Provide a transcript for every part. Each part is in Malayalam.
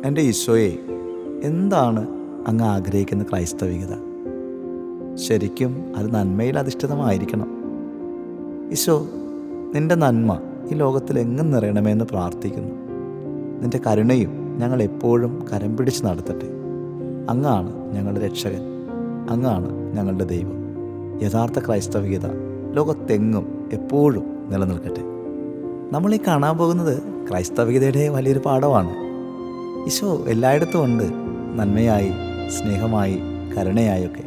എൻ്റെ ഈശോയെ, എന്താണ് അങ്ങ് ആഗ്രഹിക്കുന്ന ക്രൈസ്തവികത? ശരിക്കും അത് നന്മയിൽ അധിഷ്ഠിതമായിരിക്കണം. ഈശോ, നിൻ്റെ നന്മ ഈ ലോകത്തിൽ എങ്ങും നിറയണമെന്ന് പ്രാർത്ഥിക്കുന്നു. നിൻ്റെ കരുണയും ഞങ്ങൾ എപ്പോഴും കരം പിടിച്ച് നടത്തട്ടെ. അങ്ങാണ് ഞങ്ങളുടെ രക്ഷകൻ, അങ്ങാണ് ഞങ്ങളുടെ ദൈവം. യഥാർത്ഥ ക്രൈസ്തവികത ലോകത്തെങ്ങും എപ്പോഴും നിലനിൽക്കട്ടെ. നമ്മളീ കാണാൻ പോകുന്നത് ക്രൈസ്തവികതയുടെ വലിയൊരു പാഠമാണ്. ഈശോ എല്ലായിടത്തും ഉണ്ട്, നന്മയായി, സ്നേഹമായി, കരുണയായൊക്കെ.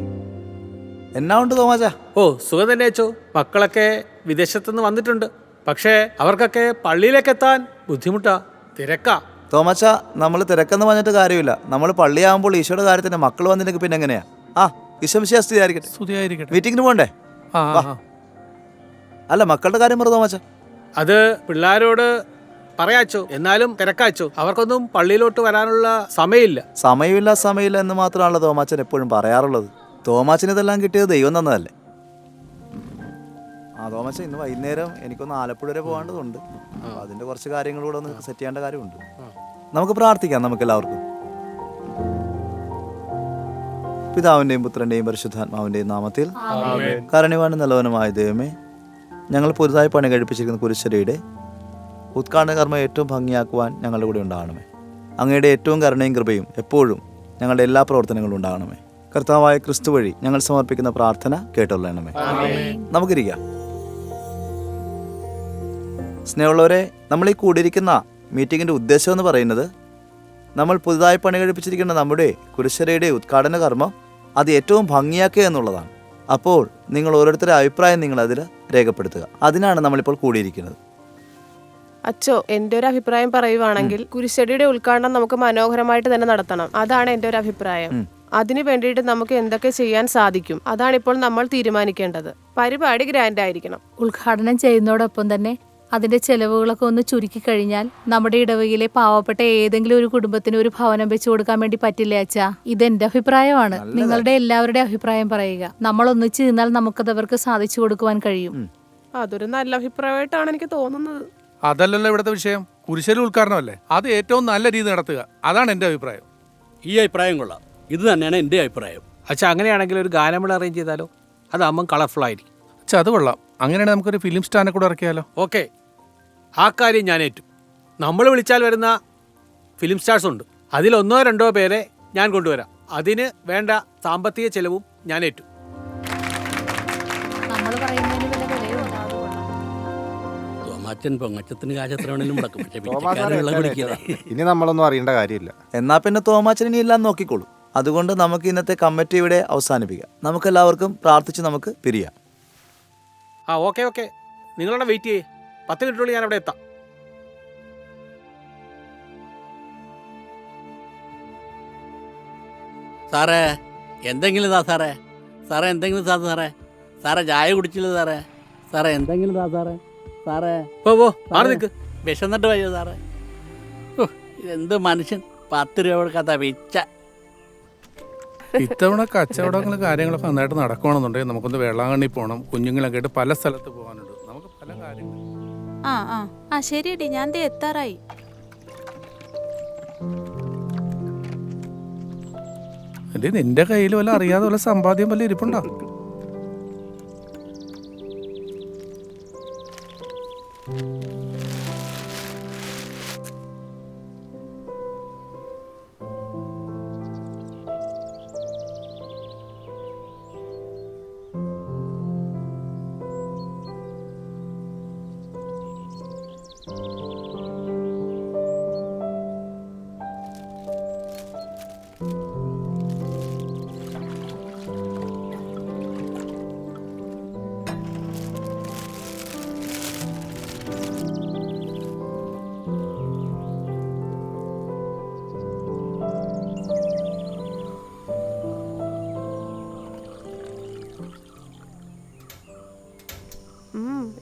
എന്നാ ഉണ്ട് തോമാച്ചാ? ഓ, സുഖം തന്നെ അച്ചോ. മക്കളൊക്കെ വിദേശത്തുനിന്ന് വന്നിട്ടുണ്ട്. പക്ഷേ അവർക്കൊക്കെ പള്ളിയിലേക്ക് എത്താൻ ബുദ്ധിമുട്ടാ, തിരക്കാ. തോമാച്ചാ, നമ്മൾ തിരക്കെന്ന് പറഞ്ഞിട്ട് കാര്യമില്ല. നമ്മൾ പള്ളിയാകുമ്പോൾ ഈശോയുടെ കാര്യത്തിന് മക്കൾ വന്നില്ലെങ്കിൽ പിന്നെ എങ്ങനെയാ? ഈശോ സ്തുതിയായിരിക്കട്ടെ. മീറ്റിങ്ങിന് പോകണ്ടേ? അല്ല, മക്കളുടെ കാര്യം പറ തോമാച്ചാ. അത് പിള്ളേരോട് പറയാച്ചോ, എന്നാലും തിരക്കാച്ചോ. അവർക്കൊന്നും പള്ളിയിലോട്ട് വരാനുള്ള സമയമില്ല എന്ന് മാത്രമാണല്ലോ തോമാച്ചൻ എപ്പോഴും പറയാറുള്ളത്. തോമാച്ചന് ഇതെല്ലാം കിട്ടിയത് ദൈവം തന്നതല്ലേ? തോമാച്ച, ഇന്ന് വൈകുന്നേരം എനിക്കൊന്ന് ആലപ്പുഴ വരെ പോകേണ്ടതുണ്ട്. അതിന്റെ കുറച്ച് കാര്യങ്ങളൂടെ ഒന്ന് സെറ്റ് ചെയ്യേണ്ട കാര്യമുണ്ട്. നമുക്ക് പ്രാർത്ഥിക്കാം. നമുക്കെല്ലാവർക്കും പിതാവിന്റെയും പുത്രന്റെയും പരിശുദ്ധാത്മാവിന്റെയും നാമത്തിൽ. കാരുണ്യവാനും നല്ലവനുമായ ദൈവമേ, ഞങ്ങൾ പുതുതായി പണി കഴിപ്പിച്ചിരിക്കുന്ന കുരിശടിയുടെ ഉദ്ഘാടന കർമ്മം ഏറ്റവും ഭംഗിയാക്കുവാൻ ഞങ്ങളുടെ കൂടെ ഉണ്ടാകണമേ. അങ്ങയുടെ ഏറ്റവും കരുണയും കൃപയും എപ്പോഴും ഞങ്ങളുടെ എല്ലാ പ്രവർത്തനങ്ങളും ഉണ്ടാകണമേ. കർത്താവായ ക്രിസ്തു വഴി ഞങ്ങൾ സമർപ്പിക്കുന്ന പ്രാർത്ഥന കേട്ടൊള്ളണമേ. നമുക്കിരിക്കാം. സ്നേഹമുള്ളവരെ, നമ്മൾ ഈ കൂടിയിരിക്കുന്ന മീറ്റിങ്ങിൻ്റെ ഉദ്ദേശം എന്ന് പറയുന്നത്, നമ്മൾ പുതുതായി പണി കഴിപ്പിച്ചിരിക്കുന്ന നമ്മുടെ കുരിശടിയുടെ ഉദ്ഘാടന കർമ്മം അത് ഏറ്റവും ഭംഗിയാക്കുക എന്നുള്ളതാണ്. അപ്പോൾ നിങ്ങൾ ഓരോരുത്തരുടെ അഭിപ്രായം നിങ്ങൾ അതിൽ രേഖപ്പെടുത്തുക. അതിനാണ് നമ്മളിപ്പോൾ കൂടിയിരിക്കുന്നത്. അച്ചോ, എൻ്റെ ഒരു അഭിപ്രായം പറയുവാണെങ്കിൽ കുരിശടിയുടെ ഉദ്ഘാടനം നമുക്ക് മനോഹരമായിട്ട് തന്നെ നടത്തണം. അതാണ് എൻ്റെ ഒരു അഭിപ്രായം. അതിനു വേണ്ടിയിട്ട് നമുക്ക് എന്തൊക്കെ ചെയ്യാൻ സാധിക്കും, അതാണിപ്പോൾ നമ്മൾ തീരുമാനിക്കേണ്ടത്. പരിപാടി ഗ്രാൻഡ് ആയിരിക്കണം. ഉദ്ഘാടനം ചെയ്യുന്നതോടൊപ്പം തന്നെ അതിന്റെ ചെലവുകളൊക്കെ ഒന്ന് ചുരുക്കി കഴിഞ്ഞാൽ നമ്മുടെ ഇടവകയിലെ പാവപ്പെട്ട ഏതെങ്കിലും ഒരു കുടുംബത്തിന് ഒരു ഭവനം വെച്ചു കൊടുക്കാൻ വേണ്ടി പറ്റില്ലേ അച്ഛാ? ഇതെന്റെ അഭിപ്രായമാണ്. നിങ്ങളുടെ എല്ലാവരുടെ അഭിപ്രായം പറയുക. നമ്മൾ ഒന്നിച്ച് നിന്നാൽ നമുക്കത് അവർക്ക് സാധിച്ചു കൊടുക്കുവാൻ കഴിയും. അതൊരു നല്ല അഭിപ്രായമായിട്ടാണ് എനിക്ക് തോന്നുന്നത്. അതല്ലല്ലോ ഇവിടുത്തെ വിഷയം. കുരിശടി ഉദ്ഘാടനമല്ലേ, അത് ഏറ്റവും നല്ല രീതി നടത്തുക. അതാണ് എന്റെ അഭിപ്രായം. ഈ അഭിപ്രായം കൊള്ളാം. ഇത് തന്നെയാണ് എൻ്റെ അഭിപ്രായം. അച്ഛാ, അങ്ങനെയാണെങ്കിൽ ഒരു ഗാനമേള അറേഞ്ച് ചെയ്താലോ? അതാകുമ്പം കളർഫുൾ ആയിരിക്കും. അച്ഛാ, അത് കൊള്ളാം. അങ്ങനെയാണെങ്കിൽ നമുക്കൊരു ഫിലിം സ്റ്റാറിനെ കൂടെ ഇറക്കിയാലോ? ഓക്കെ, ആ കാര്യം ഞാൻ ഏറ്റു. നമ്മൾ വിളിച്ചാൽ വരുന്ന ഫിലിം സ്റ്റാർസ് ഉണ്ട്. അതിൽ 1-2 പേരെ ഞാൻ കൊണ്ടുവരാം. അതിന് വേണ്ട സാമ്പത്തിക ചെലവും ഞാൻ ഏറ്റു. തോമാച്ചൻ പൊങ്ങച്ചത്തിന് കാശെത്ര വേണേലും മുടക്കും. പക്ഷേ പിച്ചക്കാരനുള്ള പിടിക്കില്ല. ഇനി നമ്മളൊന്നും അറിയേണ്ട കാര്യമില്ല. എന്നാ പിന്നെ തോമാച്ചൻ ഇനി എല്ലാം നോക്കിക്കോളൂ. അതുകൊണ്ട് നമുക്ക് ഇന്നത്തെ കമ്മിറ്റി ഇവിടെ അവസാനിപ്പിക്കാം. നമുക്കെല്ലാവർക്കും പ്രാർത്ഥിച്ച് നമുക്ക് പിരിയാം. ഓക്കെ, നിങ്ങളുടെ വെയിറ്റ് ചെയ്യേ. 10 മിനിറ്റുള്ളിൽ ഞാൻ അവിടെ എത്താം. സാറേ, എന്തെങ്കിലും താ സാറേ. എന്തെങ്കിലും താ സാറേ. ചായ കുടിച്ചില്ല സാറേ. എന്തെങ്കിലും താ സാറേ. പോ മാറി നിൽക്ക്. വിശന്നിട്ട് വയ്യോ സാറേ. എന്ത് മനുഷ്യൻ, 10 രൂപ കൊടുക്കാത്ത പിച്ച. ഇത്തവണ കച്ചവടങ്ങളും കാര്യങ്ങളൊക്കെ നന്നായിട്ട് നടക്കണമെന്നുണ്ടെങ്കിൽ നമുക്കൊന്ന് വേളാങ്കണ്ണി പോകണം. കുഞ്ഞുങ്ങളൊക്കെ ആയിട്ട് പല സ്ഥലത്ത് പോകാനുണ്ട്. നമുക്ക് പല കാര്യങ്ങൾ. ശരിയടി, ഞാൻ എത്താറായി. നിന്റെ കയ്യിൽ വല്ല അറിയാതെ വല്ല സമ്പാദ്യം വല്ല ഇരിപ്പുണ്ടോ?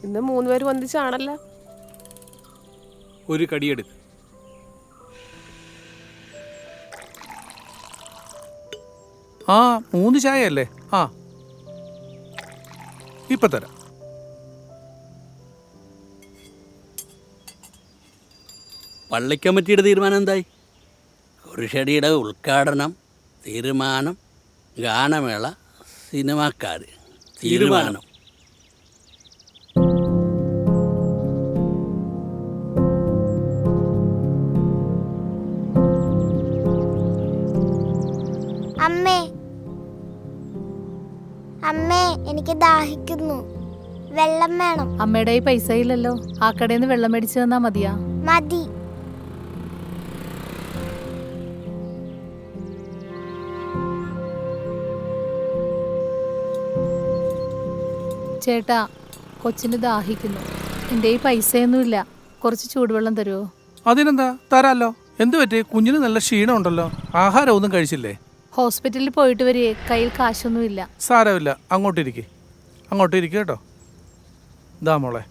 ഇന്ന് 3 പേര് വന്നിച്ചാണല്ലോ. ഒരു കടിയെടുക്ക്. ആ 3 ചായ അല്ലേ? ഇപ്പൊ തരാം. പള്ളി കമ്മിറ്റിയുടെ തീരുമാനം എന്തായി? കുരിശടിയുടെ ഉദ്ഘാടനം, തീരുമാനം, ഗാനമേള, സിനിമാക്കാർ. തീരുമാനം. അമ്മേ, അമ്മേ, എനിക്ക് ദാഹിക്കുന്നു. വെള്ളം വേണം. അമ്മയുടെ ഈ പൈസ ഇല്ലല്ലോ, ആ കടയിൽ നിന്ന് വെള്ളം മേടിച്ചു തന്നാ മതിയാ? മതി. ചേട്ടാ, കൊച്ചിന് ദാഹിക്കുന്നു. എൻ്റെ ഈ പൈസയൊന്നുമില്ല, കുറച്ച് ചൂടുവെള്ളം തരുമോ? അതിനെന്താ, തരാമല്ലോ. എന്ത് പറ്റി? കുഞ്ഞിന് നല്ല ക്ഷീണമുണ്ടല്ലോ, ആഹാരം ഒന്നും കഴിച്ചില്ലേ? ഹോസ്പിറ്റലിൽ പോയിട്ട് വരികയെ, കയ്യിൽ കാശൊന്നുമില്ല. സാരമില്ല, അങ്ങോട്ടിരിക്കുക കേട്ടോ. ഇതാ മോളെ.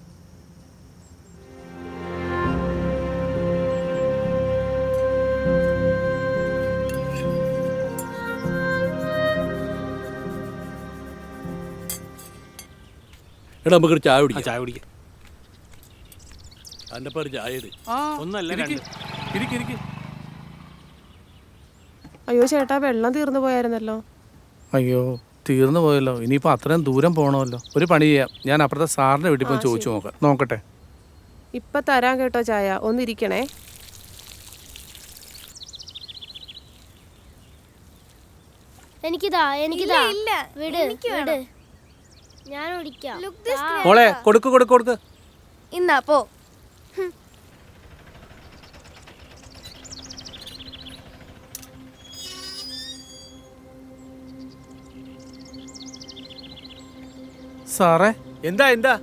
എടാ നമുക്കൊരു ചായ കുടിക്കാം. ചായ കുടിക്കാം. അതിൻ്റെ പേര് ചായ ഇട്. ഒന്നല്ല, ഇരിക്ക്. അയ്യോ ചേട്ടാ, വെള്ളം തീർന്നു പോയായിരുന്നല്ലോ. അയ്യോ, തീർന്നു പോയല്ലോ. ഇനിയിപ്പോൾ അത്രയും ദൂരം പോകണമല്ലോ. ഒരു പണി ചെയ്യാം, ഞാൻ അപ്പുറത്തെ സാറിൻ്റെ വീട്ടിൽ പോയി ചോദിച്ചു നോക്കട്ടെ. ഇപ്പൊ തരാൻ കേട്ടോ ചായ, ഒന്നിരിക്കണേ. എനിക്കിതാ വിട് വിട്, ഞാൻ ഓടിക്കാം. മോളെ കൊടുക്ക്. ഇന്നാ പോ. സാറേ, എന്താ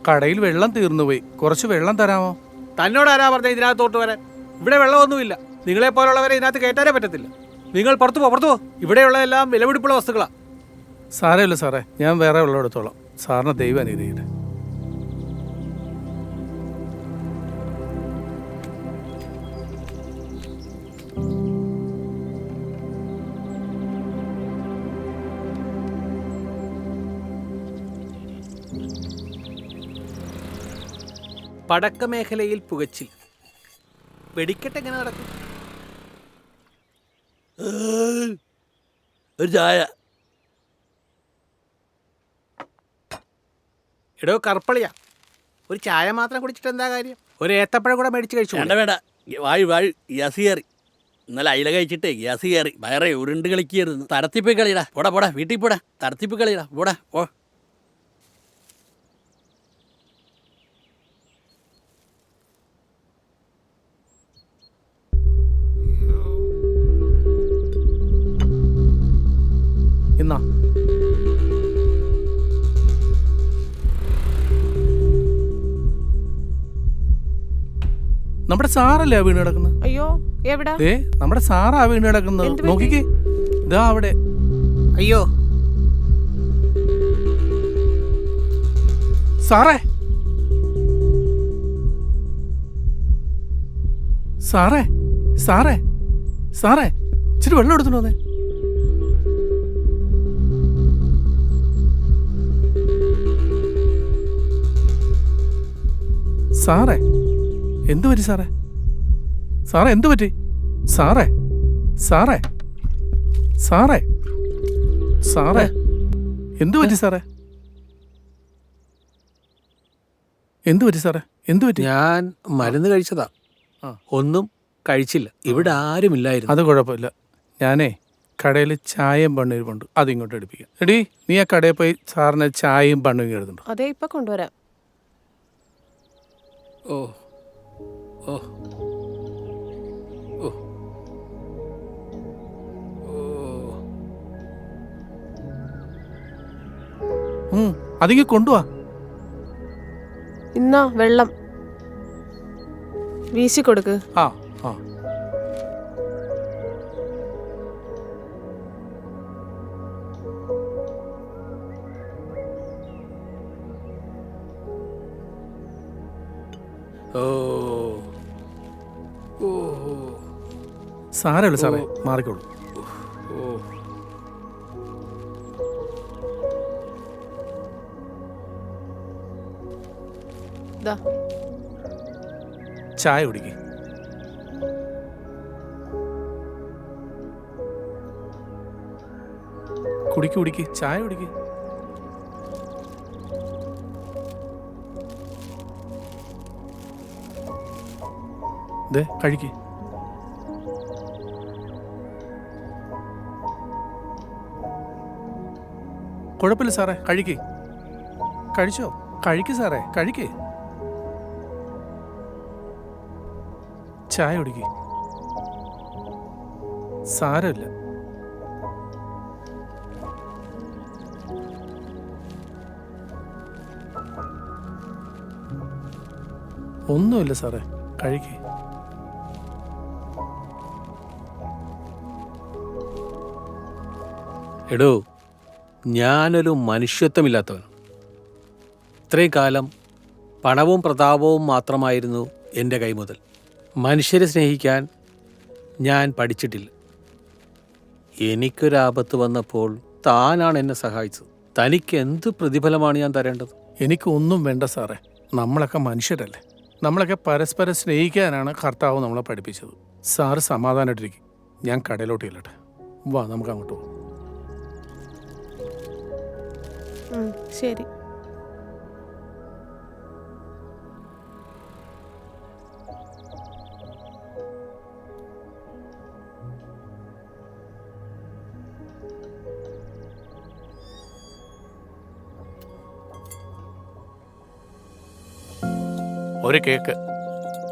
കടയിൽ വെള്ളം തീർന്നുപോയി, കുറച്ച് വെള്ളം തരാമോ? തന്നോട് ആരാ പറഞ്ഞ ഇതിനകത്തോട്ട് വരാൻ? ഇവിടെ വെള്ളമൊന്നുമില്ല. നിങ്ങളെ പോലുള്ളവരെ ഇതിനകത്ത് കയറ്റാനേ പറ്റത്തില്ല. നിങ്ങൾ പുറത്തു പോ. ഇവിടെയുള്ളതെല്ലാം വിലപിടിപ്പുള്ള വസ്തുക്കളാ. സാരമില്ല സാറേ, ഞാൻ വേറെ വെള്ളം എടുത്തോളാം. സാറിന് ദൈവം അനുഗ്രഹിക്കട്ടെ. പടക്ക മേഖലയിൽ പുകച്ചിൽ. വെടിക്കെട്ട് എങ്ങനെ നടക്കും? ഒരു ചായ. എടോ കറുപ്പളിയാ, ഒരു ചായ മാത്രം കുടിച്ചിട്ട് എന്താ കാര്യം? ഒരു ഏത്തപ്പഴം കൂടെ മേടിച്ച് കഴിച്ചു. വേണ്ട, വാഴ് ഗ്യാസ് കയറി. ഇന്നലെ അയില കഴിച്ചിട്ടേ ഗ്യാസ് കയറി. വയറെ ഉരുണ്ട് കളിക്കരുത്. തരത്തിപ്പ് കളിയിടാ. പോടാ വീട്ടിൽ പോടാ. തരത്തിപ്പ് കളിയിടാ. പോടാ. എന്നാ നമ്മുടെ സാറല്ലേ ആ വീണ് കിടക്കുന്നത്? അയ്യോ, എവിടാ? നമ്മുടെ സാറാ വീണ് കിടക്കുന്നത്. നോക്കിക്കേ, ഇതാ അവിടെ. അയ്യോ സാറേ, ഇച്ചിരി വെള്ളം എടുത്തിട്ട് വന്നേ. സാറേ, എന്തു പറ്റി സാറേ? എന്തു പറ്റി സാറേ? എന്തു പറ്റി സാറേ? ഞാൻ മരുന്ന് കഴിച്ചതാ, ഒന്നും കഴിച്ചില്ല. ഇവിടെ ആരുമില്ലായിരുന്നു. അത് കുഴപ്പമില്ല. ഞാനേ കടയിൽ ചായയും പണ്ണീരുമുണ്ട്, അതിങ്ങോട്ട് എടുപ്പിക്കാം. എടീ, നീ ആ കടയിൽ പോയി സാറിന് ചായയും പണ്ണും എടുത്തുണ്ടോ? അതെ, ഇപ്പൊ കൊണ്ടുവരാം. ഓ ഓ ഓ അതിങ്ങ് കൊണ്ടുവാ. ഇന്നാ വെള്ളം വീശി കൊടുക്ക്. ആ സാരമില്ല സാറേ, മാറിക്കോളൂ. ദാ ചായ കുടിക്കേ. കുടിക്ക് ചായ കുടിക്ക്. ദേ കഴിക്ക്. കുഴപ്പമില്ല സാറേ, കഴിക്ക്. കഴിച്ചോ? കഴിക്ക് സാറേ, കഴിക്ക്. ചായ കുടിക്ക്. സാരമില്ല. ഒന്നുമില്ല സാറേ, കഴിക്ക്. എടോ, ഞാനൊരു മനുഷ്യത്വമില്ലാത്തവൻ. ഇത്രയും കാലം പണവും പ്രതാപവും മാത്രമായിരുന്നു എൻ്റെ കൈമുതൽ. മനുഷ്യരെ സ്നേഹിക്കാൻ ഞാൻ പഠിച്ചിട്ടില്ല. എനിക്കൊരാപത്ത് വന്നപ്പോൾ താനാണ് എന്നെ സഹായിച്ചത്. തനിക്ക് എന്ത് പ്രതിഫലമാണ് ഞാൻ തരേണ്ടത്? എനിക്കൊന്നും വേണ്ട സാറേ. നമ്മളൊക്കെ മനുഷ്യരല്ലേ. നമ്മളൊക്കെ പരസ്പരം സ്നേഹിക്കാനാണ് കർത്താവ് നമ്മളെ പഠിപ്പിച്ചത്. സാറ് സമാധാനമായിട്ടിരിക്കും. ഞാൻ കടയിലോട്ട് ചെല്ലട്ടെ. വാ, നമുക്ക് അങ്ങോട്ട് പോകാം. ശരി. ഒരു കേക്ക്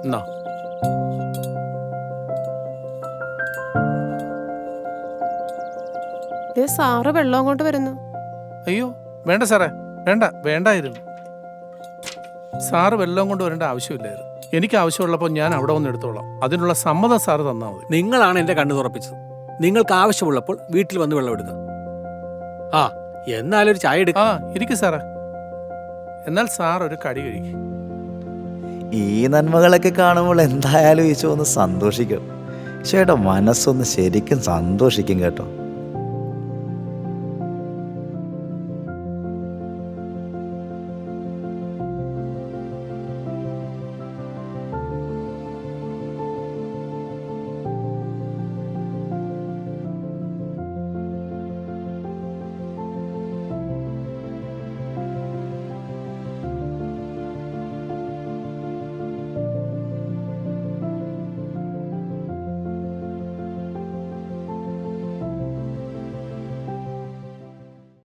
എന്നാ. സാറ് വെള്ളം കൊണ്ട് വരുന്നു. അയ്യോ വേണ്ട സാറേ, വേണ്ടായിരുന്നു. സാറ് വെള്ളം കൊണ്ട് വരേണ്ട ആവശ്യമില്ലായിരുന്നു. എനിക്ക് ആവശ്യമുള്ളപ്പോൾ ഞാൻ അവിടെ വന്ന് എടുത്തോളാം. അതിനുള്ള സമ്മതം സാറ് തന്നാൽ മതി. നിങ്ങളാണ് എൻ്റെ കണ്ണ് തുറപ്പിച്ചത്. നിങ്ങൾക്ക് ആവശ്യമുള്ളപ്പോൾ വീട്ടിൽ വന്ന് വെള്ളം എടുക്കുക. ആ, എന്നാലൊരു ചായ എടുക്കുക. ഇരിക്കും സാറേ. എന്നാൽ സാർ ഒരു കടി കഴിക്കും. ഈ നന്മകളൊക്കെ കാണുമ്പോൾ എന്തായാലും ഈശോ ഒന്ന് സന്തോഷിക്കും. ചേട്ടാ മനസ്സൊന്ന് ശരിക്കും സന്തോഷിക്കും കേട്ടോ.